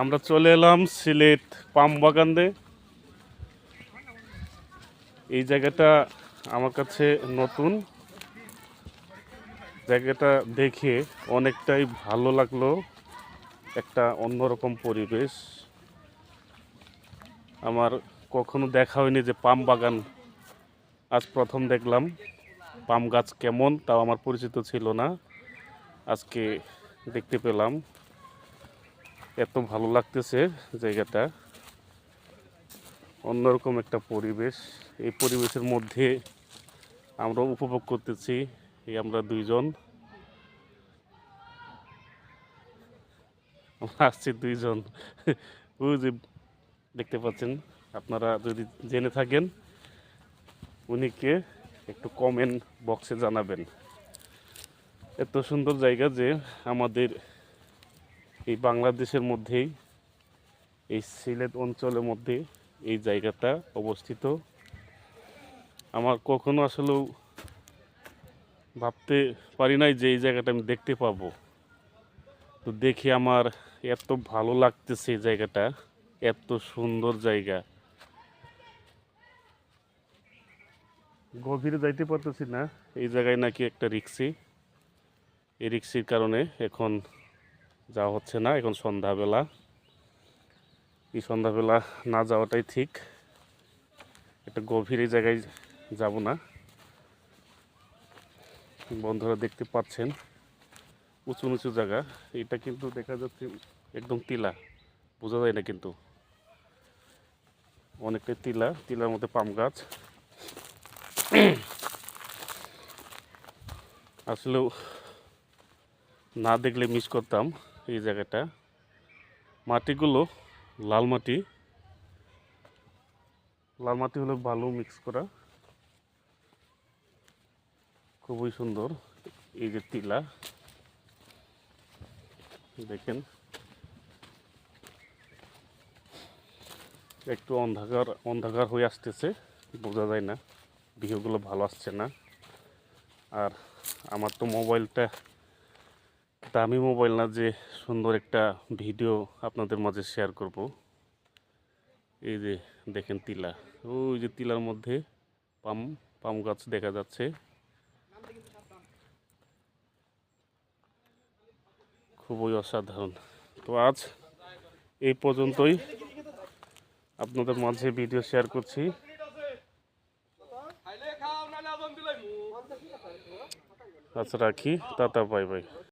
আমরা চলে এলাম সিলেট পাম বাগানে। এই জায়গাটা আমার কাছে নতুন, জায়গাটা দেখে অনেকটাই ভালো লাগলো। একটা অন্যরকম পরিবেশ, আমার কখনো দেখা হয়নি যে পাম বাগান, আজ প্রথম দেখলাম। পাম গাছ কেমন তাও আমার পরিচিত ছিল না, আজকে দেখতে পেলাম। এত ভালো লাগতেছে জায়গাটা, অন্যরকম একটা পরিবেশ। এই পরিবেশের মধ্যে আমরা উপভোগ করতেছি। এই আমরা দুইজন, আমরা আসছি দুইজন। ওই যে দেখতে পাচ্ছেন, আপনারা যদি জেনে থাকেন উনিকে একটু কমেন্ট বক্সে জানাবেন। এত সুন্দর জায়গা যে আমাদের এই বাংলাদেশের মধ্যেই, এই সিলেট অঞ্চলের মধ্যে এই জায়গাটা অবস্থিত। আমার কখনো আসলেও ভাবতে পারি নাই যে এই জায়গাটা আমি দেখতে পাবো। তো দেখে আমার এত ভালো লাগতেছে এই জায়গাটা, এত সুন্দর জায়গা। গভীরে যাইতে পারতেছি না, এই জায়গায় নাকি একটা রিক্সি, এই রিক্সির কারণে এখন যাওয়া হচ্ছে না। এখন সন্ধ্যাবেলা, এই সন্ধ্যাবেলা না যাওয়াটাই ঠিক। একটা গভীর এই জায়গায় যাব না। বন্ধুরা দেখতে পাচ্ছেন উঁচু নিচু জায়গা, এটা কিন্তু দেখা যাচ্ছে একদম টিলা, বোঝা যায় না কিন্তু অনেকটাই টিলা, টিলার মধ্যে পাম গাছ। আসলেও না দেখলে মিস করতাম এই জায়গাটা। মাটিগুলো লাল মাটি, লাল মাটি হলো বালু মিক্স করা, খুবই সুন্দর। এই যে টিলা দেখেন, একটু অন্ধকার অন্ধকার হয়ে আসতেছে, বোঝা যায় না, ভিডিওগুলো ভালো আসছে না। আর আমার তো মোবাইলটা দামি মোবাইল না যে সুন্দর একটা ভিডিও আপনাদের মাঝে শেয়ার করব। এই যে দেখেন টিলা, ওই যে টিলার মধ্যে পাম পাম গাছ দেখা যাচ্ছে, খুবই অসাধারণ। তো আজ এই পর্যন্তই, আপনাদের মাঝে ভিডিও শেয়ার করছি। আচ্ছা রাখি, টাটা, বাই বাই।